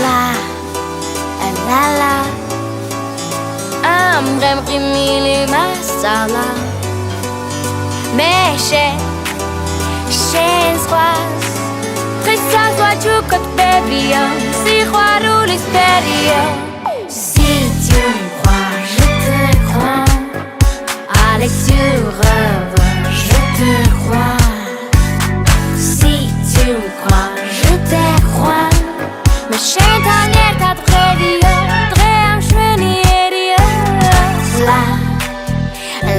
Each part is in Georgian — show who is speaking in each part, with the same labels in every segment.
Speaker 1: La la la Amrem rimili masala Meșe Șenzroaz Trisa zoa jucat bebia Si roarul isperia Si tu me crois, je te crois Allez tu reviens, je te crois Si tu me crois, je te crois Mais Shaitan ta tredia Dream shveniria La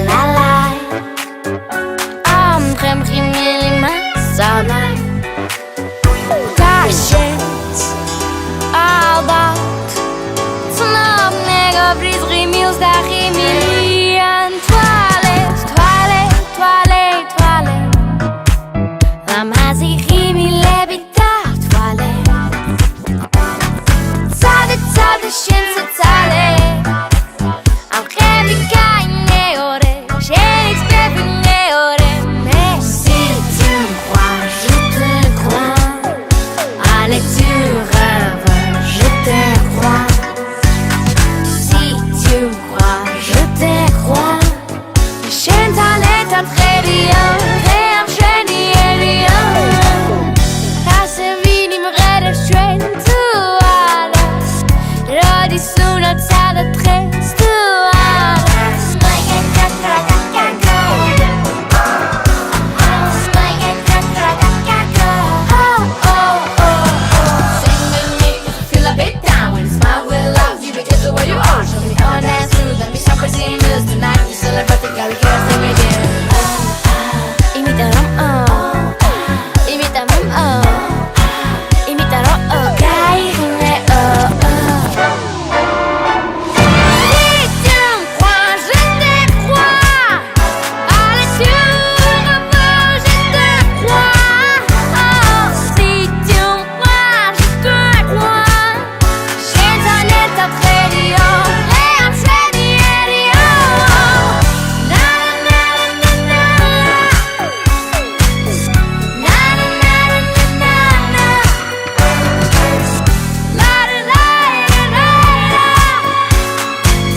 Speaker 1: la la Amrem rimili masala Kaşet Albat Snab nega briz rimils da rimilian Toilette, toilette, toilette, toilette Ramazi rimile bitar toilette Tzade, tzade, shinse tzale Am krebi kaine ore Shenix bebi ne ore Mais si tu me crois, je te crois Allez tu reviens, je te crois Si tu me crois, je te crois Shentan est un très bien Ream sheni elia Kase vini mreder schwen tu alles Rodi suna tzada tres tu alles Smagen kakrakakako Smagen kakrakakako Oh, oh, oh, oh Sing with me, feel a bit down When it's my will, love you because of what you are Show me on and through, let me some crazy news Tonight we celebrate the girl, can't sing with you Imitaram, Imitaram, Imitaram, Kairine, Si tu me crois, je te crois Allez tu reviens, je te crois Si tu me crois, je te crois Shaitan est un tredio Ream sheni elia Na na na na Na na na na na La la la la la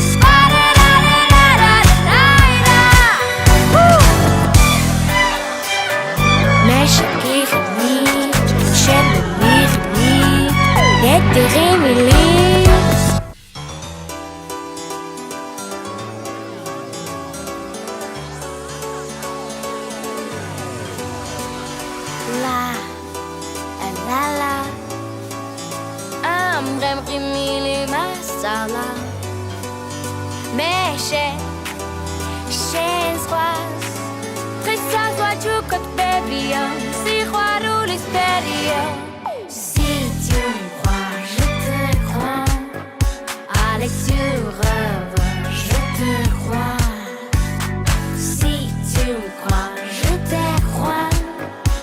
Speaker 1: Spa la la la la la la Meșe ghirni Șeme mirni Ete rimili La la la Amrem rimili masala Meșe Șenzroaz Trisa zoa jucat bebia Si roarul isperia Si tu me crois, je te crois Allez tu reviens, je te crois Si tu me crois, je te crois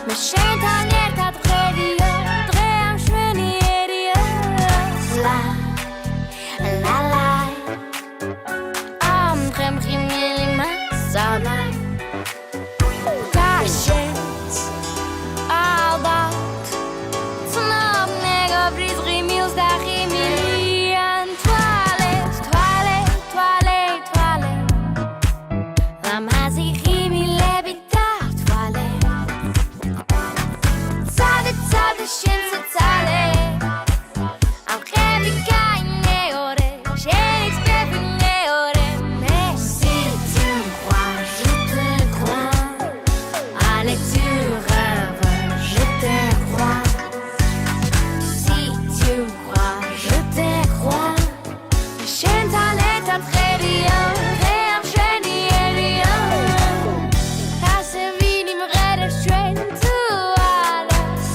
Speaker 1: Mais Shaitan est ta tredia Dream shveni elia La la la Amrem rimili masala Kaşet Albat Snab nega briz rimils da rimilian Toilette, toilette, toilette, toilette Ramazi rimile bitar toilette Tzade, tzade, shinse tzale Am krebi kaine ore Shenix bebi ne ore Mais si tu me crois, je te crois Allez tu reviens, je te crois Si tu me crois, je te crois Shentan est un tredio Ream sheni elia Kase vini mreder schwen tu alles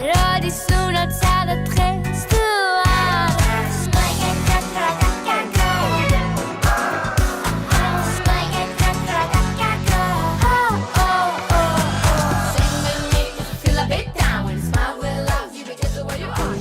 Speaker 1: Rodi suna tzada tres tu alles Smagen kakrakakako Smagen kakrakakako Oh, oh, oh, oh Sing with me, feel a bit down When it's my will, love you because of what you are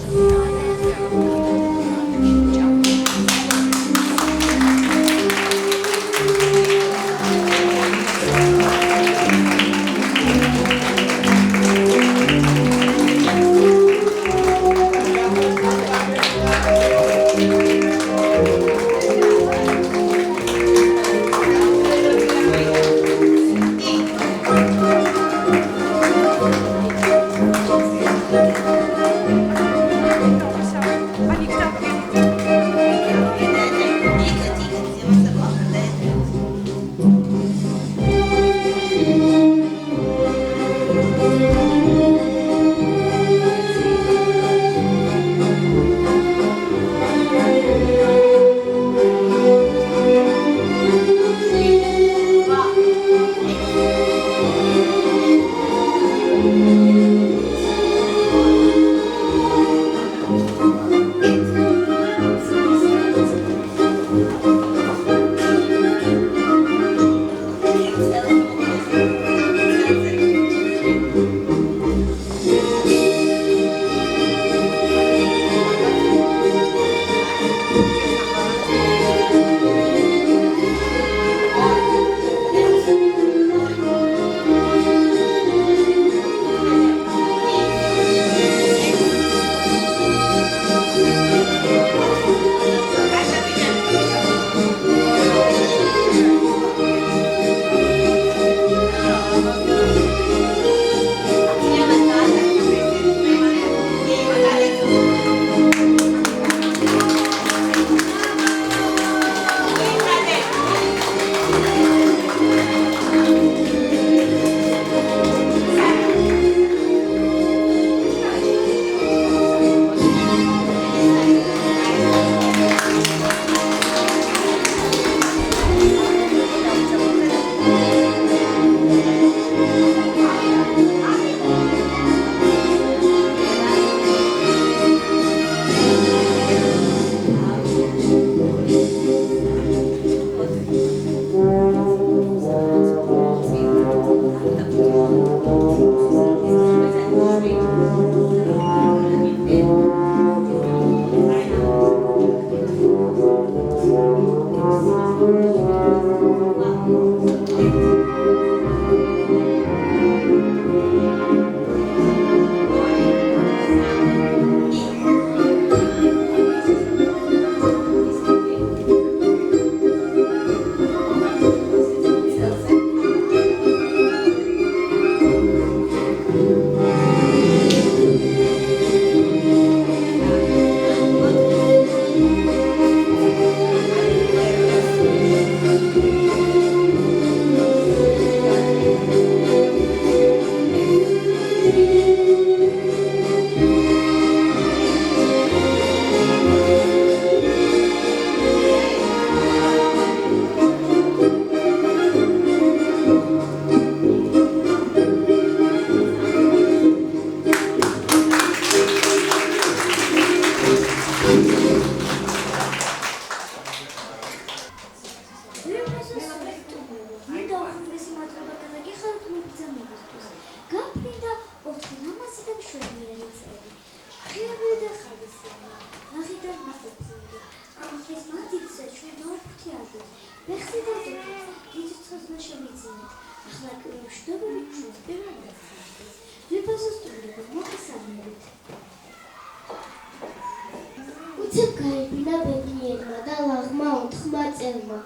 Speaker 2: გაიბინა ბედნიერმა და ლაღმა 4 წელმა.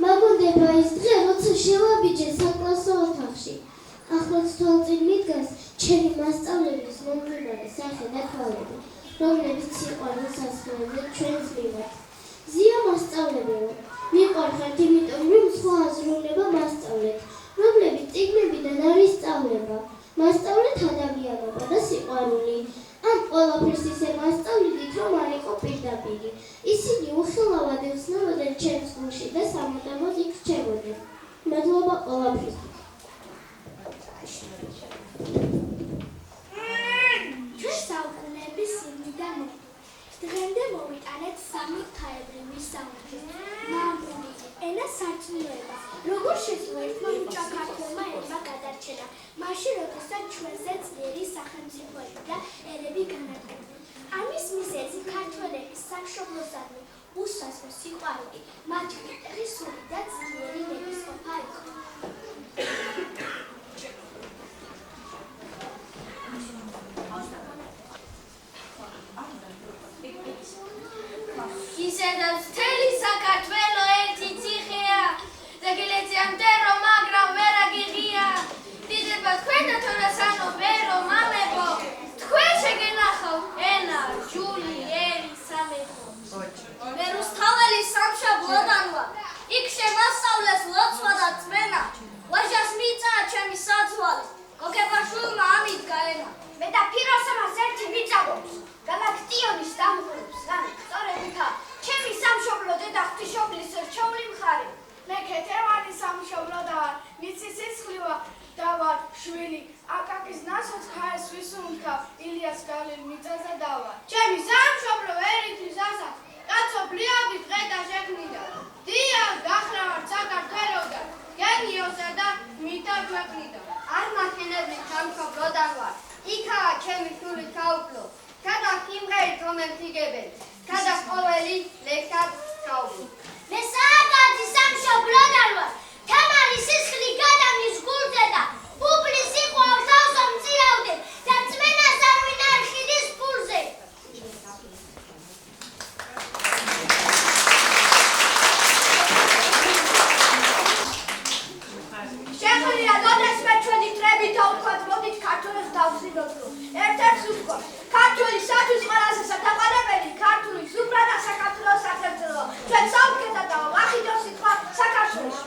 Speaker 2: მაგონდება ის დღე, როცა შევაბიჯე საკლასო ოთახში. ახლაც თვალწინ მიდგას ჩემი მასწავლებლის მომღიმარე სახე და თვალები, რომლებიც სიყვარულს ასრულებენ ჩვენს მიმართ. ზია მასწავლებელო, მიყვარხართ იმიტომ, რომ სხვა აზროვნება მასწავლეთ, რომლებიც წიგნებიდან არის სწავლება. მასწავლეთ ადამიანობა და სიყვარული. ან ყველაფერს ისე მასწავლით, რომ არ იყო პირდაპირი. ისინი უხილავად ეხსნებოდნენ ჩემს გულში და სამუდამოდ იქ რჩებოდნენ. მადლობა ყველაფრისთვის.
Speaker 3: ჩვენ საუკუნეების სიმდიდრე დღემდე მოვიტანეთ 3 ღვთაებრივი საუნჯი. მამული ენა სარწმუნოება. როგორ შეძლო ერთმა მუჭა ქართველმა ენმა გადარჩენა, მაშინ როდესაც ჩვენზე ძლიერი სახელმწიფოები და ერები განადგურდნენ. ამის მიზეზი ქართველების სამშობლოსადმი უსასწრო სიყვარული, მათი მიტეხი სული და ძლიერი ნებისყოფა იყო.
Speaker 1: ისედაც მთელი საქართველო ერთი ციხეა, ზეგილეციამდე რომ მაგრამ ვერ აგიღია. დიდება თქვენ და თორასანო ვერო მამებო, თქვენ შეგენახავ ენა, ჯული, ერი, სამეფო. მე რუსთაველი სამშაბლოდან ვარ, იქ შემასწავლეს ლოცვა და წმენა, ვაჟას მიწაა ჩემი საძვალე, გოგებაშვილმა ამიდგა ენა. მე და ფიროსემას ერთი მიწა გვაქვს, გალაქტიონის დამღვრობს, სწორებითა ჩემი სამშობლო დედა ღვთისმშობლის რჩეული მხარი.
Speaker 3: მე ქეთევანი სამშობლო და ვარ, მიწის სისხლი და ვარ შვილი. აკაკის ნასოც ქაეს ვისუნთქავ, ილიას გალილ მიწაზე დავარ. ჩემი სამშობლო ერთვის ასა, კაცო ბლიავი დღე და შექმნიდა. დიახ, გახლავართ საქართველოდან, გენიოსა და მიტა ქვეყნიდან.
Speaker 1: არ მახენებლის სამშობლოდან ვარ, იქაა ჩემი სული გაუკლო. გადახ იმღერით რომებს იგებენ, გადახ ყოველი ლექად გაუკლო. მე სააკაძის სამშობლოდან ვარ, თამარი სისხლი გადამის გულზე და უფლის სიყვარულ თავსო მწირავდნენ და წმენას არ ვინარ ხიდის ფულზე.
Speaker 3: შეხვედრა დოდეს მე ჩვენი წრებით დავთქვათ, მოდით ქართველებს დავსინოთლო. ერთ-ერთს ვთქვა, ქართველისათვის ყველაზე სათაყვანებელი ქართული სუფრა და საქართველოს სახელმწიფო. ჩვენ სამკეთა და ვახიდო სიტყვა საქართველოში.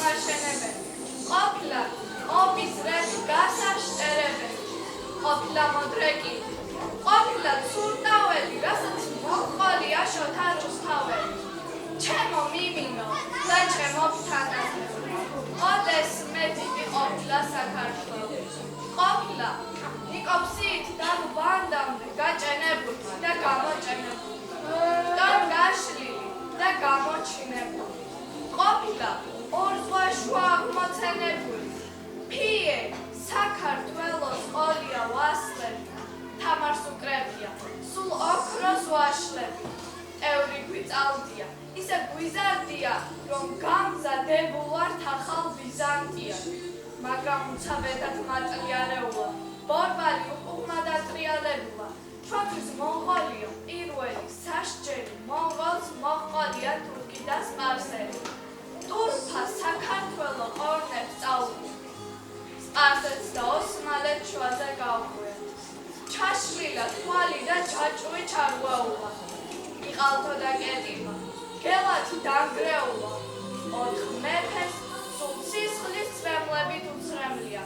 Speaker 4: აღმაშენებელი. ყოფილა ომის რები გასაშტერებელი. ყოფილა მოდრეკილი. ყოფილა ცურტაველი, რასაც მოყოლია შოთა რუსთაველი. ჩემო მიმინო და ჩემო ფთანათელი. ოდეს მეტივი ყოფილა საქართველო. ყოფილა ნიკოფსით და ბანდამდე გაჭენებული და გამოჭენებული. დარ გაშლილი და გამოჩინებული. ყოფილა ორ ზღვაში აღმოცენებული. ფიე საქართველოს ყოლია ვასლები. თამარს უკრებია სულ ოქროს ვაშლები. ევრი გვიწალდია ისე გვიზარდია რომ გამზადებულ ვართ ახალ ბიზანტია. მაგრამ უცაბედად მატრიალეულა ბორბალი უყურმა დატრიალებულა. ჩვენთვის მონღოლია პირველი სასჯელი მონღოლს მოჰყოლია თურქი და სპარსელი. ტურფა საქართველო ყორნებს წაუყვია. სპარსეთს და ოსმალეთს შუაზე გაუყვია. ჩაშლილა თვალი და ჩაჭვი ჩარღვეულა. იყალთო და კეტიმა გელათი დანგრეულა. ოთხ მეფეს სულ სისხლის წრემლებით უცრემლია.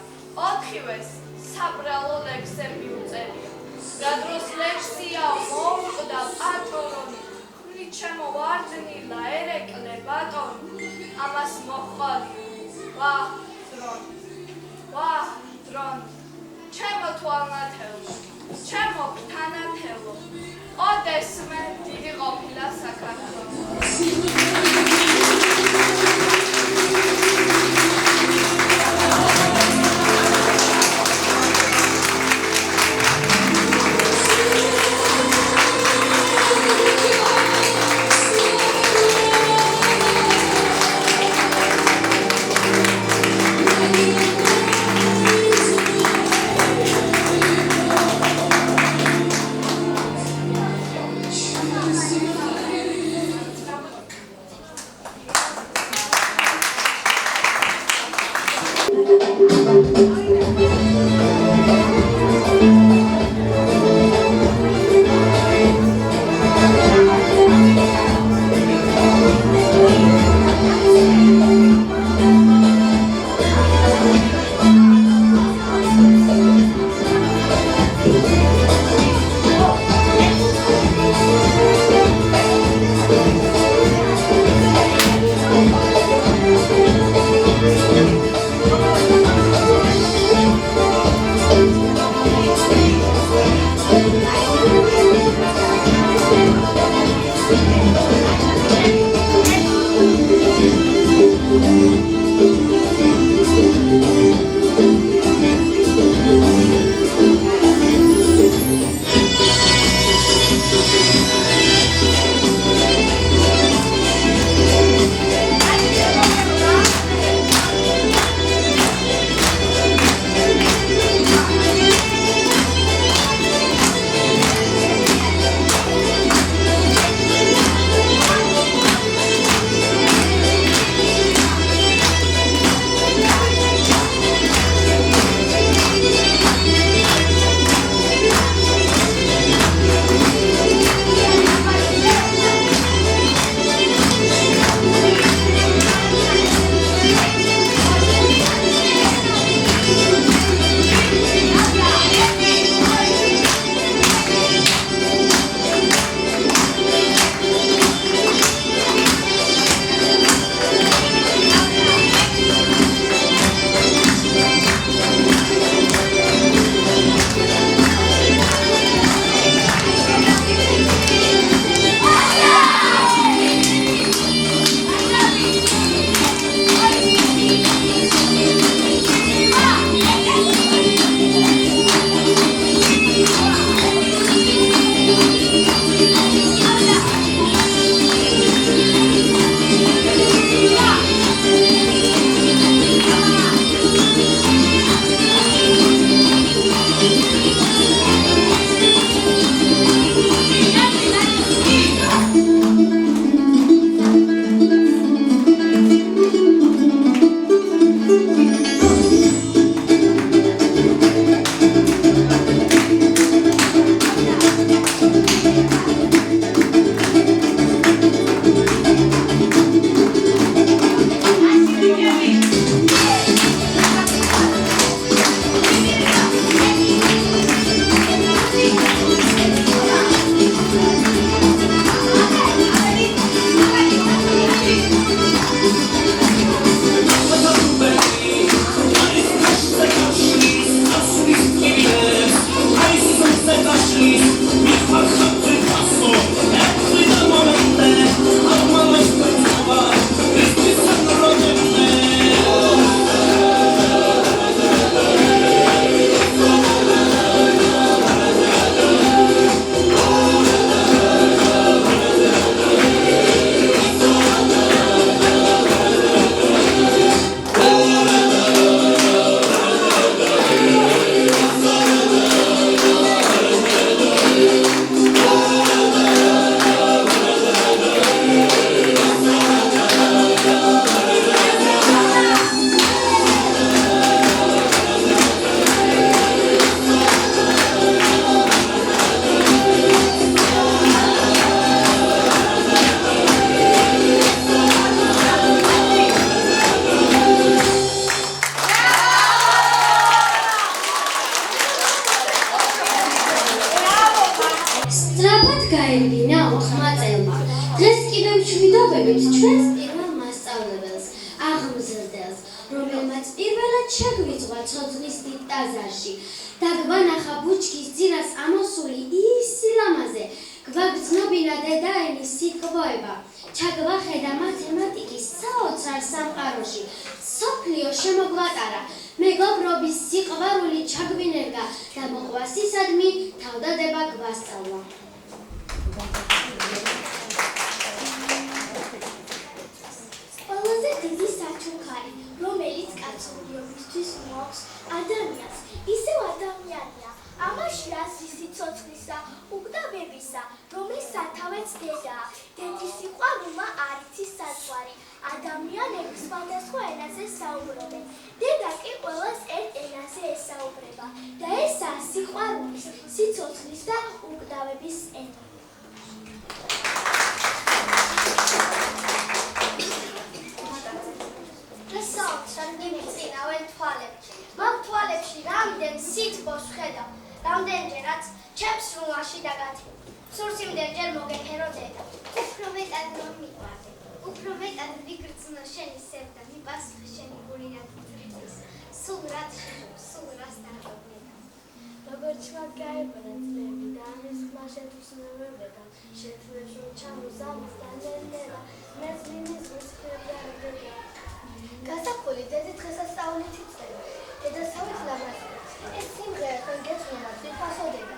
Speaker 4: ოთხივეს საბრალო ლექსები უწერია. რა დროს ლექსია მოუყდა პატრონი. ხვით ჩემო ვარდნილა ერეკლე ბატონი. ამას მოჰყოლია ვაჰ დრონი. ვაჰ დრონი. ჩემო თვალნათელო, ჩემო ფთანათელო, ოდესმე დიდი ყოფილა საქართველო.
Speaker 2: რომელმაც პირველად შეგვიძღვა ცოცხლის დიდ ტაძარში და გვანახა ბუჩქის ძირას ამოსული ის სილამაზე, გვაგრძნობინა დედაენის სიტყვოება, ჩაგვახედა მათემატიკის საოცარ სამყაროში, სოფლიო შემოგვატარა, მეგობრობის სიყვარული ჩაგვინერგა და მოყვასისადმი თავდადება გვასწავლა.
Speaker 3: ყველაზე დიდი საჩუქარი, რომელიც კაცობრიობისთვის მოაქვს ადამიანს, ისევ ადამიანია. ამაში აზრი სიცოცხლისა, უკვდავებისა, რომლის სათავეც დედაა. დედის სიყვარულმა არ იცის საზღვარი. ადამიანები სხვადასხვა ენაზე საუბრობენ. დედა კი ყველას ერთ ენაზე ესაუბრება და ესაა სიყვარულის, სიცოცხლის და უკვდავების ენა.
Speaker 5: წინავენ თვალებში. მაგ თვალებში რამდენ სითბოს ხედავ, რამდენჯერაც ჩემს სრულაში დაგათმო. სურს იმდენჯერ მოგეფერო დედა. უფრო მეტად რომ მიყვარდე, უფრო მეტად ვიგრძნო შენი სევდა, მიპასუხე შენი გული რა თვითის. სულ რაც შეჟო, სულ რას დაგობნედა.
Speaker 3: როგორც მათ გაებარა წლები და ამის ხმა შეთვსინებებდა, შეთვლებს რომ ჩამოსამის დანერგება, მეც მინის უსხებდა.
Speaker 5: გასაფული დედი დღესასწაულით იწყება. დედასავით ლამაზია. ეს სიმღერა თქვენ გეცნობათ, ვიფასოდება.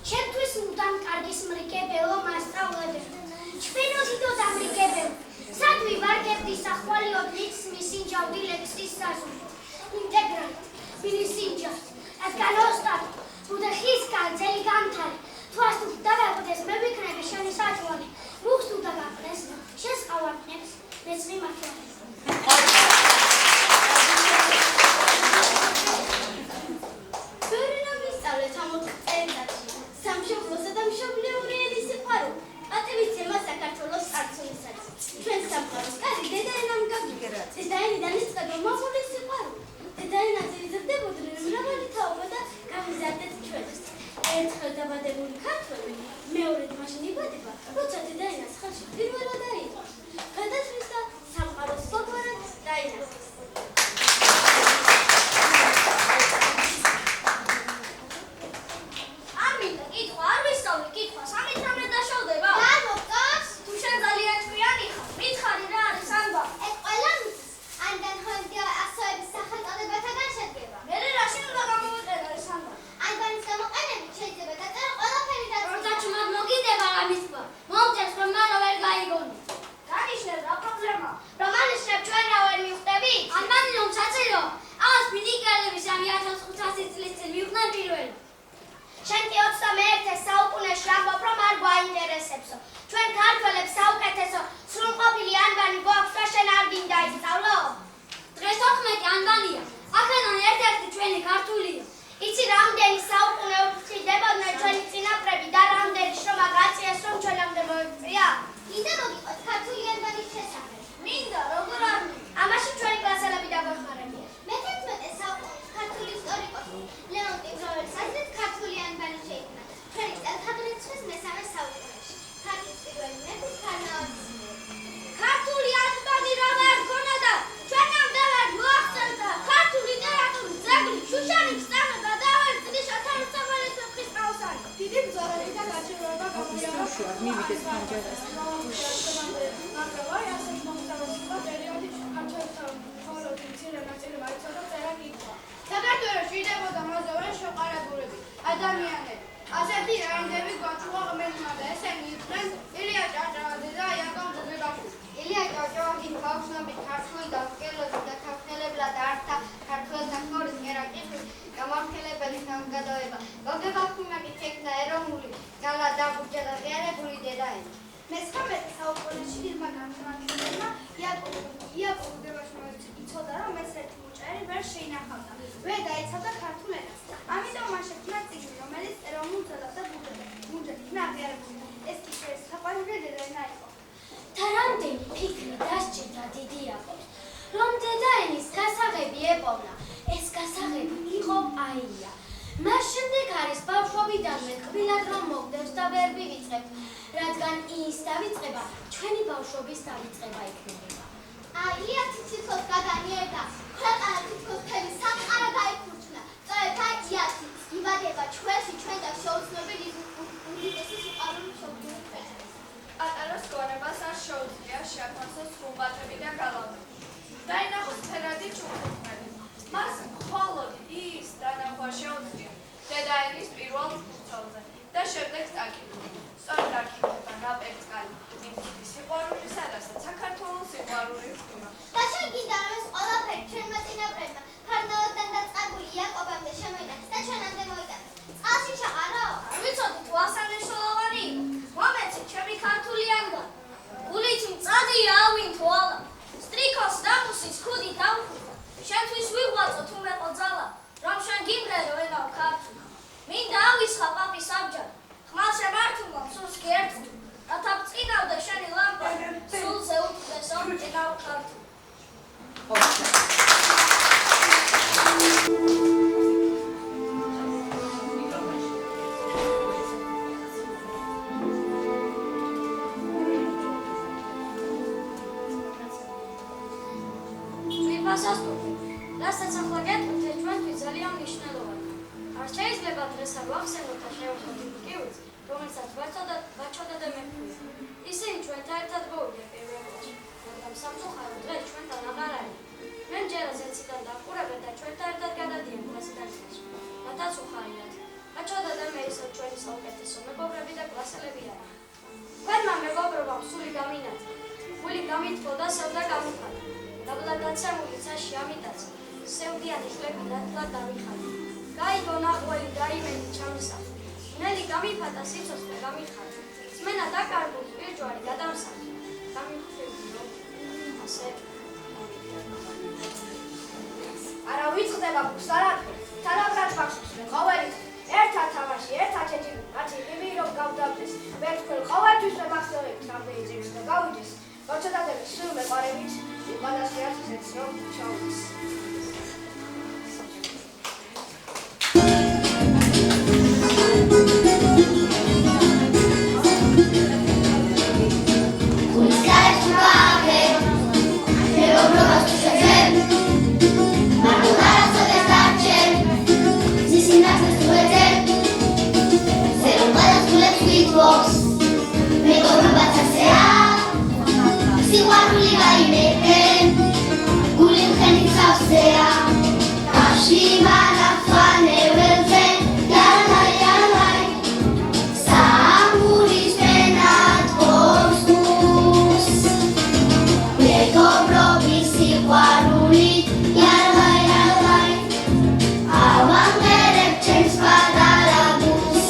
Speaker 5: ჩემთვის
Speaker 3: მაშინ იბადება, როცა დედაენას ხელში პირველად დაიწყო. გადასვლის და სამყაროს ფოთლად დაინახეს. ამინდა, კითხვა არ ვისწავლი, კითხვა 13 დაშავდება.
Speaker 5: და მოგწონს?
Speaker 3: თუ შენ ძალიან ჭკვიანი ხარ, მითხარი რა არის ამბავი?
Speaker 5: ეს ყველა მის ანდან ხონდა ასოების სახელწოდებათაგან შედგება.
Speaker 3: მე რაში უნდა გამოვიყენო ეს ამბავი?
Speaker 5: ანდანის გამოყენებით შეიძლება დაწერო ყველაფერი
Speaker 3: როცა ჩუმად მოგიდება ამისმა, მომწევს რომ მანო ვერ გაიგონი. დანიშნე რა პრობლემა?
Speaker 5: რომ ანიშნებ ჩვენ რა ვერ მივხვდებით?
Speaker 3: ანდანი რომ ჩაწერო, ამას მინიკალების ამი 1500 წლის წინ მივხვდნენ პირველი.
Speaker 5: შენ კი 21 საუკუნეში ამბობ რომ არ გვაინტერესებსო. ჩვენ ქართველებს საუკეთესო სრულყოფილი ანბანი გვაქვს და შენ არ გინდა ისწავლო?
Speaker 3: დღეს 14 ანბანია. აქედან ერთ-ერთი ჩვენი ქართულია.
Speaker 5: იცი რამდენი საუკუნე უფრთხილდებოდნენ ჩვენი წინაპრები და რამდენი შრომა გაწიეს რომ ჩვენამდე მოეწია? მინდა მოგიყვეთ ქართული ანბანის შესახებ.
Speaker 3: მინდა როგორ არ მინდა?
Speaker 5: ამაში ჩვენი კლასელები დაგვეხმარებიან. მე-11 საუკუნის ქართული ისტორიკოსი ლეონტი ბროველის აზრით ქართული ანბანი შეიქმნა ჩვენი წელთაღრიცხვის მესამე საუკუნეში. ქართლის პირველი მეფის ქარნავაზის მიერ.
Speaker 3: ქართული ანბანი რა ვერ ქონოდა? ჩვენამდე ვერ მოახერხა ქართული ლიტერატურის ძეგლი, შუშანის სტანა და დავერ წლის 1800 წლის კაუსარი.
Speaker 4: დიდი ბრძოლები და გაჩერება გამოიარა.
Speaker 6: მივიდეს ხანჯარას.
Speaker 4: მაგრამ ასეთ მომსახურება პერიოდში ქართველთა მხოლოდ მცირე ნაწილმა იცოდა წერა კითხვა. საქართველოში იდებოდა მოზოვე შეყარებულები, ადამიანები. ასეთი რაინდები გვაჩუღა ღმერთმა და ესენი იყვნენ ილია ჭავჭავაძე და იაკობ გოგებაშვილი.
Speaker 5: ილია ჭავჭავაძის ბავშვობით ქართული დამსკერლები და ქართველებად ართა ქართველთა ხორის კერაკითხვის გამავრცელებელი საზოგადოება. გოგებაშვილია კი შექმნა ეროვნული გალა დაბურჯა და ღიარებული დედაენა.
Speaker 3: მე-19 საუკუნეში ირმა განმანქებელმა იაკობ გოგებაშვილმა იცოდა რომ ეს ერთი მუჭერი ვერ შეინახავდა. ვერ დაიცავდა ქართულ ენას. ამიტომ მან შექმნა წიგნი, რომელიც ეროვნულ ძალას და ბუჯეტს ნაღიარებდა. ეს კი საყვარელი დედაენა იყო.
Speaker 2: და რამდენი ფიქრი დასჭირდა დიდი იაკობს, რომ დედაენის გასაღები ეპოვნა. ეს გასაღები იყო აირია. მას შემდეგ არის ბავშვობიდანვე კბილად რომ მოგდევს და ვერ მივიწყებთ, რადგან ის დავიწყება, ჩვენი ბავშვობის დავიწყება იქნება.
Speaker 5: ილია თითქოს გადანიერდა, ქვეყანა თითქოს მთელი სამყარო გაიფურჩნა. სწორედ აი იათი იბადება ჩვენში ჩვენ და შეუცნობელი უდიდესი სიყვარული მსოფლიოს ქვეყანაში.
Speaker 4: პატარას გონებას არ შეუძლია შეაქვანსოს ხუმბათები და გალავნები. დაინახოს ფერადი ჭურჭელი. მას მხოლოდ ის დანახვა შეუძლია დედაენის პირველ ფურცელზე და შემდეგ წაკითხვა. სწორედ აქ იქნება ნაპერწკალი მითითი სიყვარულისა, რასაც საქართველოს სიყვარული ჰქვია.
Speaker 5: და შენ გინდა რომ ეს ყველაფერი ჩვენმა წინაპრებმა ქარნავაზთან დაწყებული იაკობამდე შემოიტანეს და ჩვენამდე მოიტანეს. წყალში ჩაყარო?
Speaker 3: არ ვიცოდი თუ ასანიშნულოვანი იყო. მომეცი ჩემი ქართული ანბანი. გულით მწადია ავინ თვალა. სტრიქოს დამუსის ქუდი დავხუდა. შენთვის ვიღვაწო თუ მეყო ძალა, რომ შენ გიმღერო ენაო ქართული. მინდა ავისხა პაპის აბჯარი. ხმალ შემართულმა სულს კი ერთდ. რათა წინავდე შენი ლამპა, სულზე უწყდეს ომჭინავ ქართული. რასაც ახლა გეტყვით, ეს ჩვენთვის ძალიან მნიშვნელოვანია. არ შეიძლება დღეს არ ვახსენოთ და შევხვდით კივიც, რომელსაც ვაჩოდა და მეფუია. ისინი ჩვენთან ერთად მოვიდა პირველ რიგში, მაგრამ სამწუხაროდ დღეს ჩვენთან აღარ არის. მე მჯერას ეციდან დაყურებენ და ჩვენთან ერთად გადადიან კლასიდან. მათაც უხარიათ. ვაჩოდა და მე ისევ ჩვენი საუკეთესო მეგობრები და კლასელები არიან. ჩვენმა მეგობრობამ სული გამინაცა. გული გამითბო და სევდა გამიხარა. დაბლადაცემული ცაში ამიტაცა. სევდიანი ხლები დათლა დამიხარა. გაიგო ნაღველი დაიმენი ჩამისახა. ნელი გამიფატა სიცოცხლე გამიხარა. ძმენა დაკარგული ვირჯვარი გადამსახა. გამიხდებიო. ასე.
Speaker 5: არა ვიწყდება გუსარაკი. თანაბრად ბავშვს ყოველი ერთად თამაში, ერთად შეჭირდა. მათი იმი რომ გავდაბდეს. მე თქვენ ყოველთვის მახსოვებთ რამდენი წიგნი და გავიდეს. როჩადადების სულ მეყარებით ყველასი არის ეს რომ ჩაუდეს. სიყვარული გაიმეფე გული მხენი სავსეა კაში მანახვალე ველზე jalai jalai საამურის მენად გოსგუს მეგობრობის სიყვარული jalai jalai ავანგერებ ჩემს პატარა გულს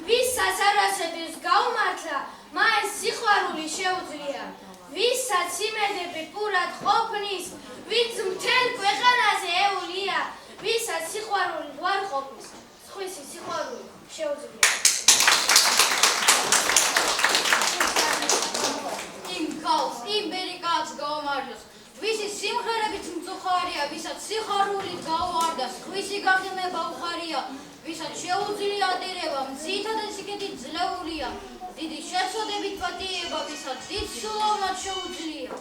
Speaker 1: ვისაც არასოდეს გაუმართლა, მას სიყვარული შეუძლია.
Speaker 5: ვისაც იმედები პურად ყოფნის, ვინც მთელ ქვეყანაზე ეულია, ვისაც სიყვარული ვარ ყოფნის, სხვისი სიყვარული შეუძლია. იმ გავს, იმ ბერიკაც გაომარჯოს, ვისი სიმღერებით მწუხარია, ვისაც სიხარულით გაუვარდას, სხვისი გაღიმება უხარია, ვისაც შეუძლია ატირება, მზითა და სიკეთით ძლეულია, დიდი შეცოდებით პატიება, ვისაც დიდ სულოვნად შეუძლია.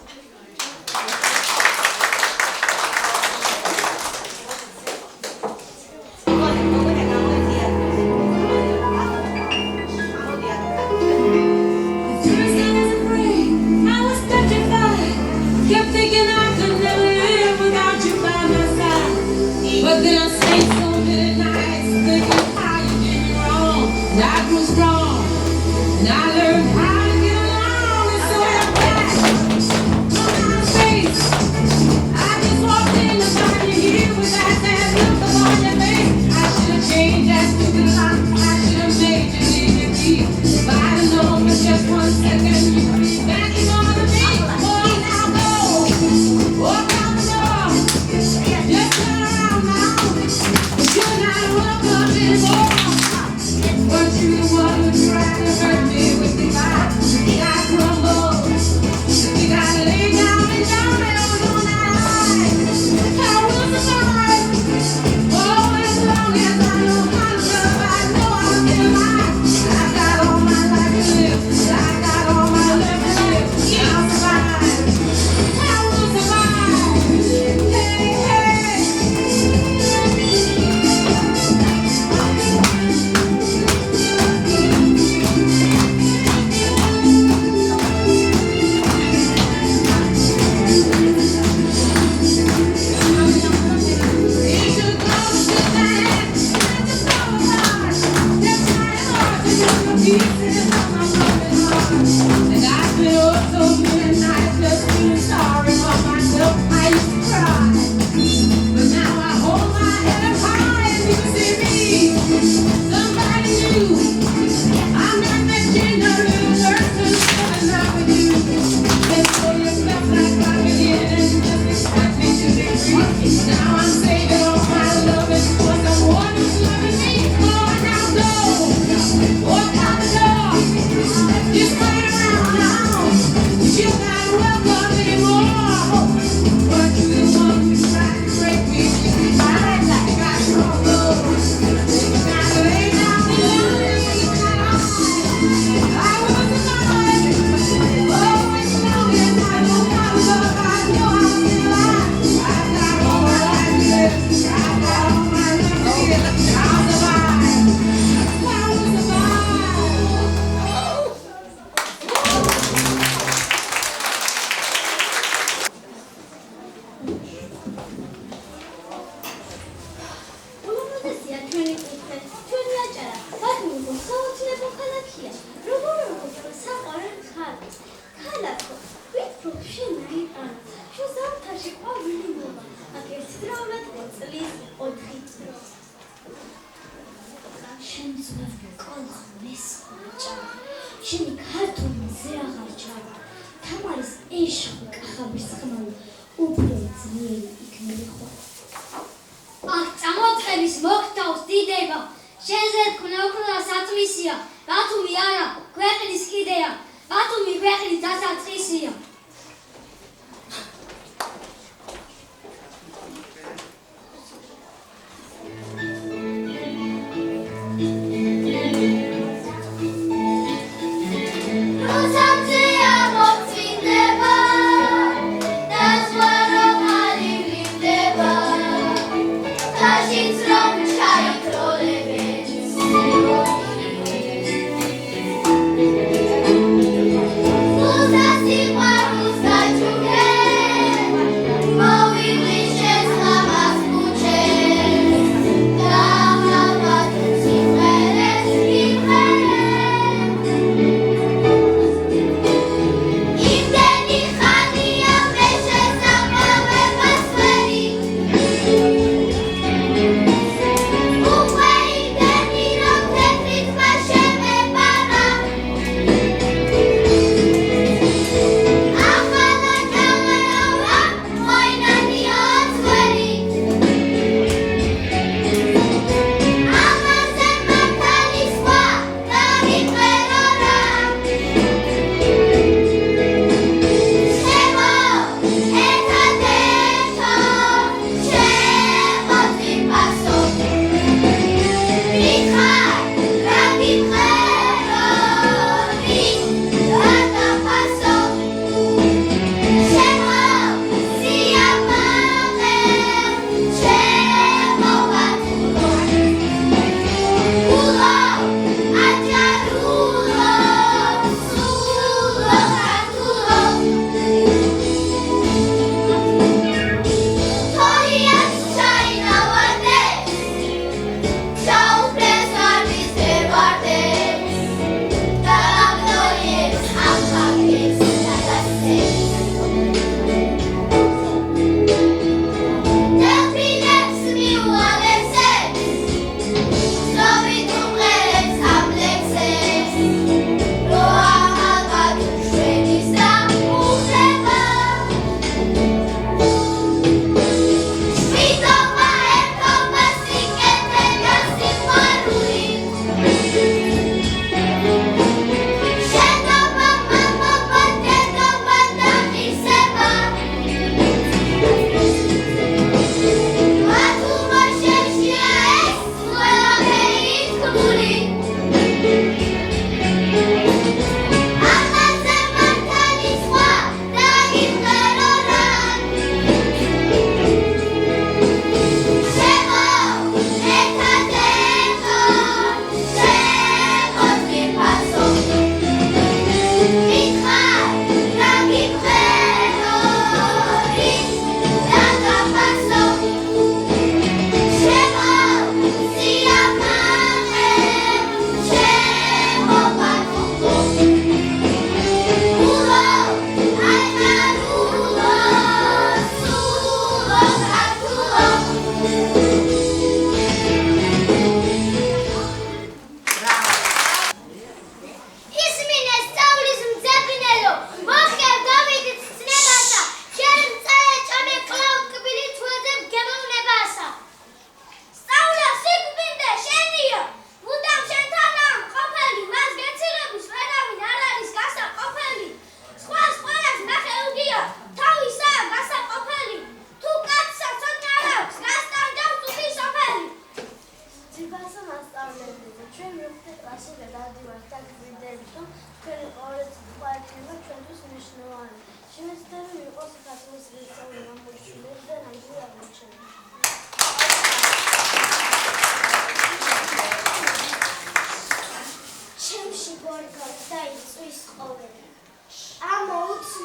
Speaker 1: Who's that?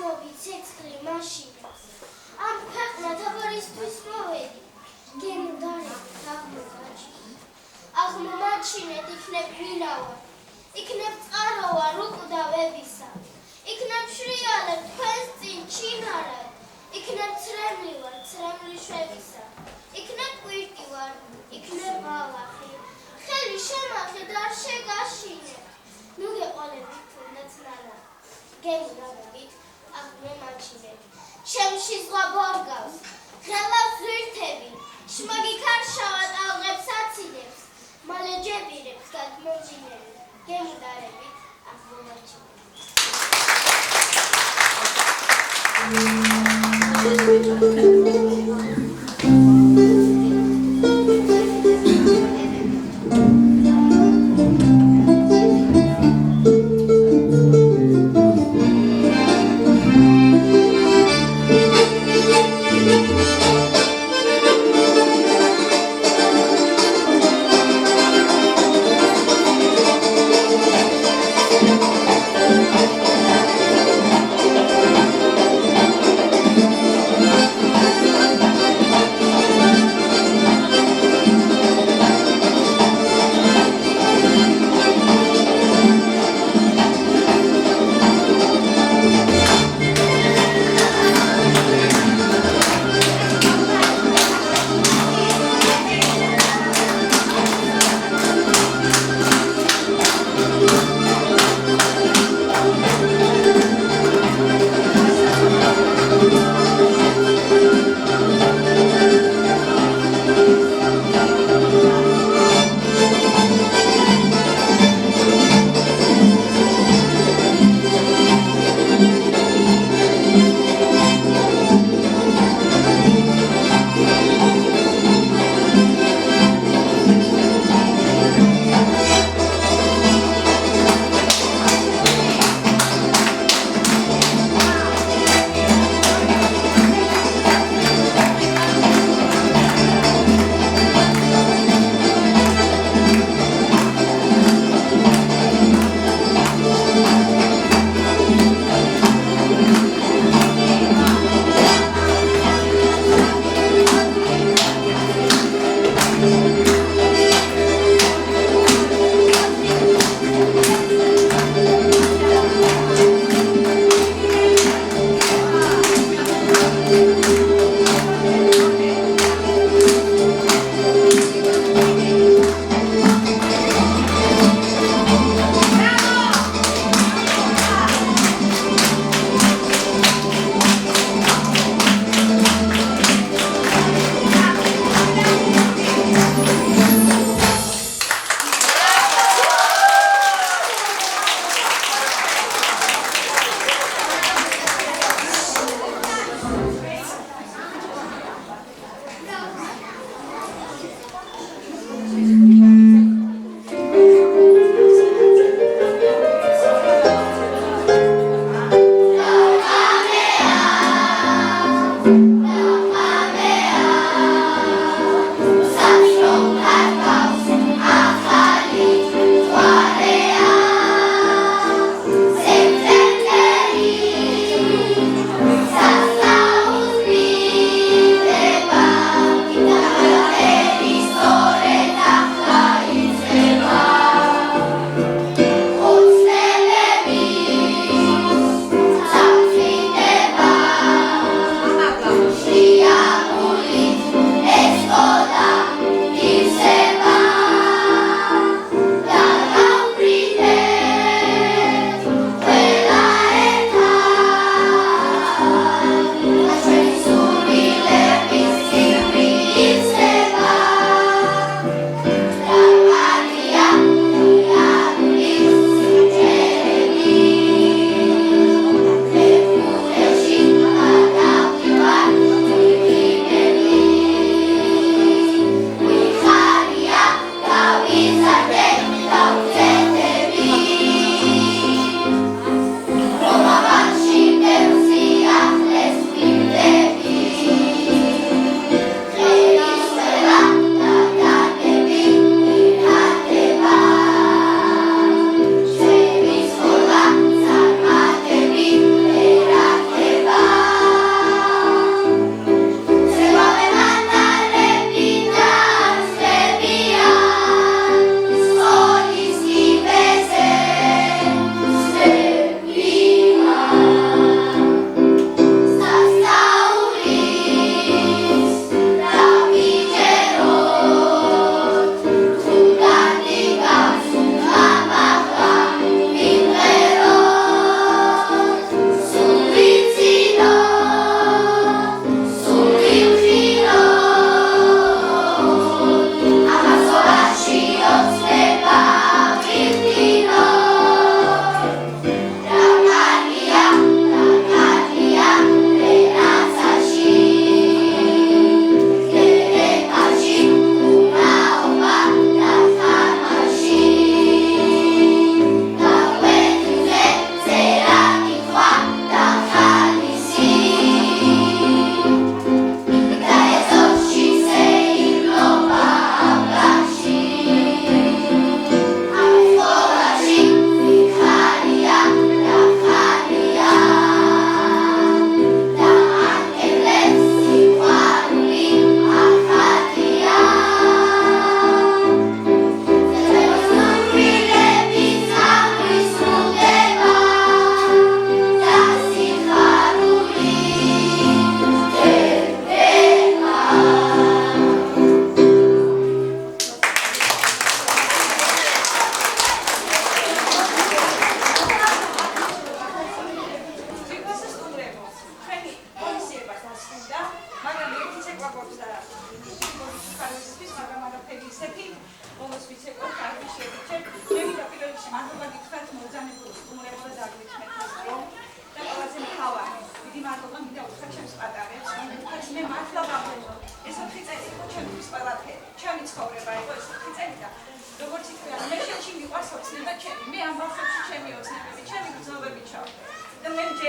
Speaker 2: მოვიცეცხლი მაშინაც ამ ქვეყნად აბარისთვის მოვედი გემუდარებით აღმომაჩინეთ იქნებ ვილავარ იქნებ წყაროვარ უკვდავებისა იქნებ შრიალებ თქვენს წინ ჩინარად იქნებ ცრემლი ვარ ცრემლი შვებისა იქნებ კვირტი ვარ იქნებ ბალახი ხელი შემახედ არ შეგაშინე ნუ გეყოლებით თუნდაც ნანა გემუდარებით აღმომაჩინეთ ჩემში ზღვა ბორგავს ღელავს ღირთები შმაგი ქარშავა ტალღებს აციდებს მალე ჯებირებს გადმოჯინები გემუდარებით აღმომაჩინეთ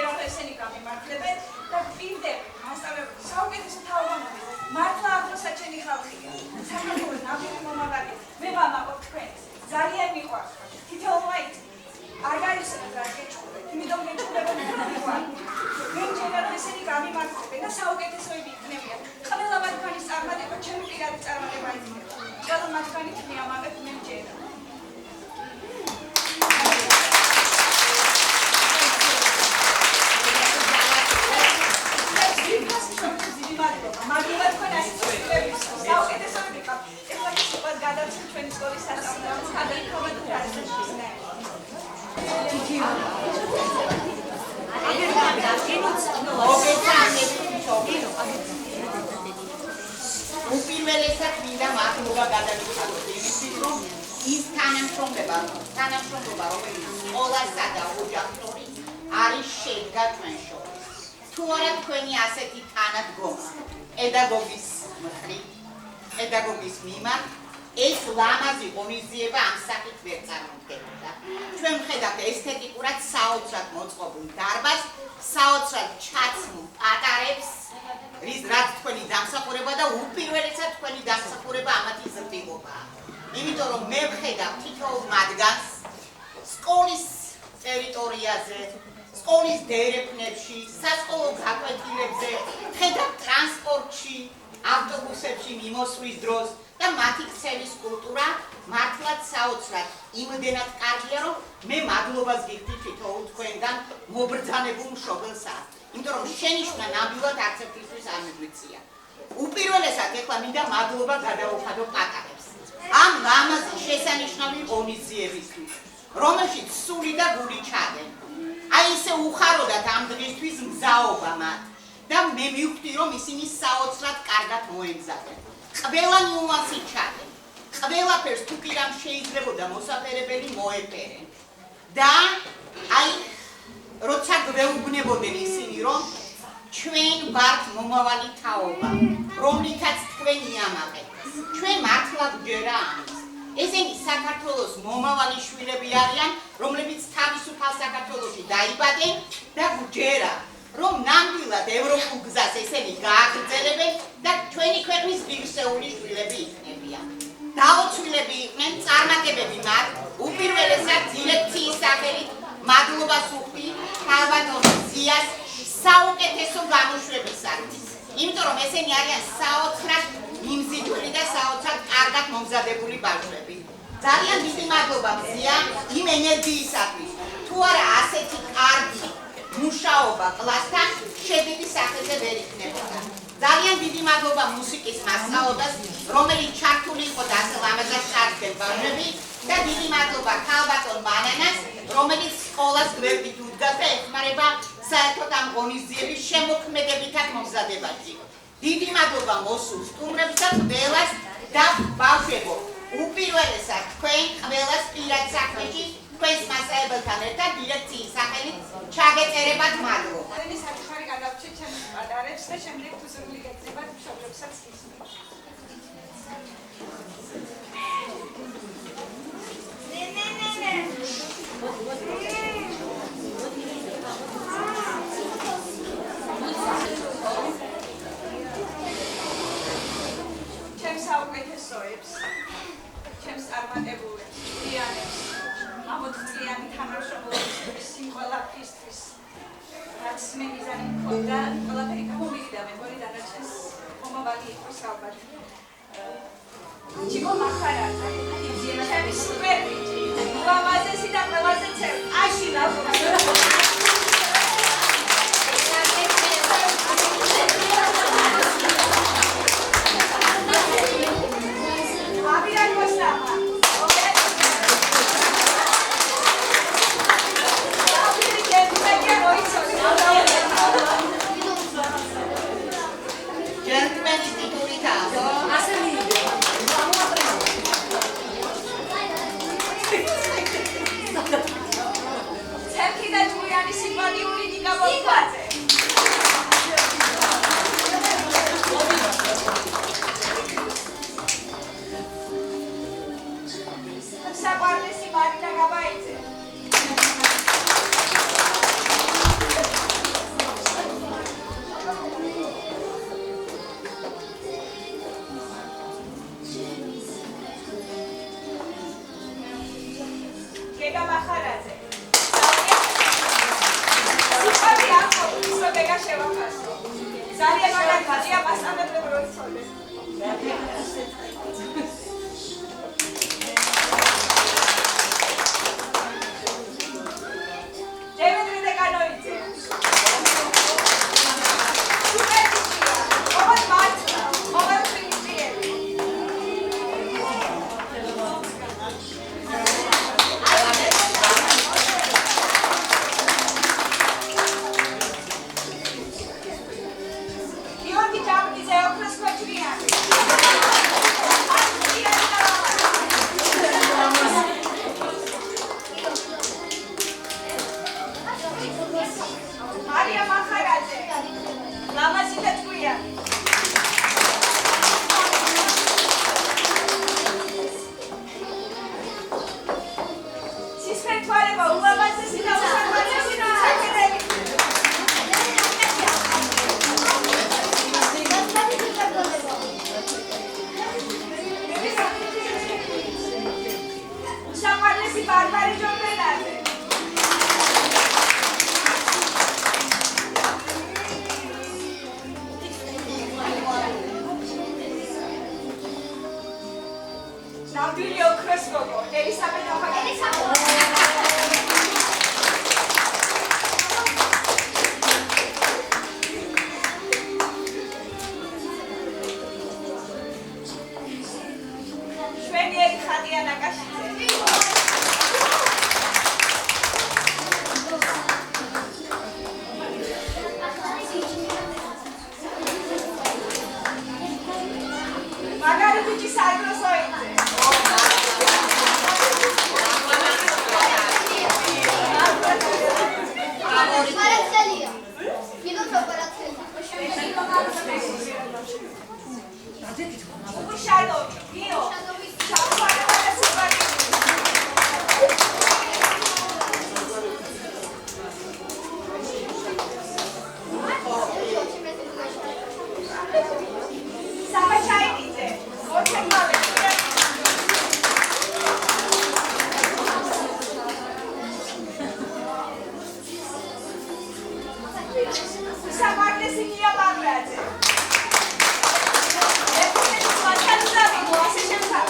Speaker 6: მერე ესენი გამიმართლებენ და პირდები მასწავლებლები საუკეთესო თაობამები მართლა აღმოსაჩენი ხალხია. საქართველოს ნამდვილი მომავალი მე ვამაყობ თქვენს. ძალიან მიყვარს. თითოეულმა არ გაიხსენოთ რა გეჭურეთ. იმიტომ გეჭურებოდი მიყვარს. მე მჯერა ესენი გამიმართლებენ და საუკეთესოები იქნებიან. ყველა მათგანის წარმატება ჩემი პირადი წარმატება იქნება. ყველა მათგანით მიამაყებ მე მჯერა. მადლობა თქვენ ასწავლებლებს. საუკეთესოები ხართ. ეხლა გიყვართ გადავწყვეტ ჩვენი სკოლის სასწავლებლებს. გადაიქცევთ თუ რა შეიძლება.
Speaker 7: უპირველესად მინდა მადლობა გადავიხადოთ იმისთვის, რომ ის თანამშრომლობა, რომელიც სკოლასა და ოჯახური არის შედგა ჩვენ შორის. თუ არა თქვენი ასეთი თანადგომა პედაგოგის მხრივ, პედაგოგის მიმართ, ეს ლამაზი ღონისძიება ამ საკით ვერ წარმოდგენოდა. ჩვენ ვხედავთ ესთეტიკურად საოცრად მოწყობილ დარბაზს, საოცრად ჩაცმულ პატარებს, რაც თქვენი დამსახურება და უპირველესად თქვენი დამსახურება ამათი ზრდილობაა. იმიტომ რომ მე ვხედავ თითოეულ მათგანს სკოლის ტერიტორიაზე, სკოლის დერეფნებში, სასკოლო გაკვეთილებზე, ვხედავ ტრანსპორტში, ავტობუსებში მიმოსვლის დროს და მათი ქცევის კულტურა მართლაც საოცრად იმდენად კარგია, რომ მე მადლობას გიხდი თითოეულ თქვენგან მობრძანებულ მშობელსაც. იმიტომ რომ შენიშვნა ნამდვილად არც ერთისთვის არ მიგვიწია. უპირველესად ეხლა მინდა მადლობა გადავუხადო პატარებს. ამ ლამაზი შესანიშნავი ღონისძიებისთვის, რომელშიც სული და გული ჩადენ. აი ესე უხაროდათ ამ დღისთვის მგზაობა მათ და მე მივხვდი, რომ ისინი საოცრად კარგად მოემზადნენ. ყველა ნიუანსი ჩადენ. ყველაფერს თუ კი რამ შეიძლებოდა მოსაფერებელი მოეფერენ. და აი როცა გვეუბნებოდნენ ისინი, რომ ჩვენ ვართ მომავალი თაობა, რომლითაც თქვენ იამაყებთ. ჩვენ მართლა გვჯერა ამის. ესენი საქართველოს მომავალი შვილები არიან, რომლებიც თავისუფალ საქართველოში დაიბადნენ და გვჯერა, რომ ნამდვილად ევროპულ გზას ესენი გააგრძელებენ და ჩვენი ქვეყნის ღირსეული შვილები იქნებიან. დაუცვილები იყვნენ, წარმატებები მათ, უპირველესად დირექციის სახელით მადლობას ვუხდი ქალბატონ ზიას საუკეთესო გამოშვებისათვის. იმიტომ რომ ესენი არიან საოცრად მიმზიდველი და საოცრად კარგად მომზადებული ბავშვები. ძალიან დიდი მადლობა ზია იმ ენერგიისათვის. თუ არა ასეთი კარგი მუშაობა კლასთან შედეგი სახეზე ვერ იქნებოდა. ძალიან დიდი მადლობა მუსიკის მასწავლებლებს, რომელიც ჩართული იყო და ასე ლამაზად ჩარდგენ ბავშვები და დიდი მადლობა ქალბატონ ბანანას, რომელიც სკოლას გვერდით უდგას და ეხმარება საერთოდ ამ ღონისძიების შემოქმედებითად მომზადებაში. დიდი მადლობა მოსულ სტუმრებს და ყველას და ბავშვებო, უპირველესად თქვენ ყველას პირად საქმეში თქვენს მასწავლებელთან ერთად დირექციის სახელით ჩაგეწერებათ მადლობა.
Speaker 6: ჩვენი საჩუქარი გადავჭით ჩემს პატარებს და შემდეგ თუ ზრუნვილი გეძებათ მშობლებსაც გისმენთ. ჩემს საუკეთესოებს, ჩემს წარმატებულებს, ჭკვიანებს, ამოწყლიანი თანამშრომლობისთვის, სიმღერაფისთვის, რაც მე მიზანი მქონდა, ყველაფერი გამომივიდა მე მგონი დანარჩენს მომავალი იყოს ალბათ. ჩიკო მახარაძე, ჩემი სუპერბიჭი, ულამაზესი და ყველაზე ცევი, აში ნახოთ. Thank you. უნდა შევაფასო. ძალიან მაგარია მასწავლებლები რო იცოდნენ. დემეტრე დეკანოიძე. სუპერტიცია. ოღონდ მართლა. ოღონდ პრინციპიები. გიორგი ჯამბიძე ოქროს ქოჭრიანი. მარია მახარაძე. ლამაზი და ჭკვიანი. სისხლთვალება ულამაზესი და უსახმარესი მცენარეული. უსახმარესი ბარბარე ჯორბენაძე. ნამდვილი ოქროს გოგო, ელისაბედ შვენიერი ხადია ნაკაშიძე. მაგარი ბიჭი საერთოსოიძე.
Speaker 5: Παραξενία. Λίγο το παραξενία.
Speaker 6: უშადოვი, გიო. შავხანდა და სუპარი. საბაჩაიძე. ორთემალე. სამარლესი გია მაგრაძე. ეფუნის მასალზავი მოასე შემსა.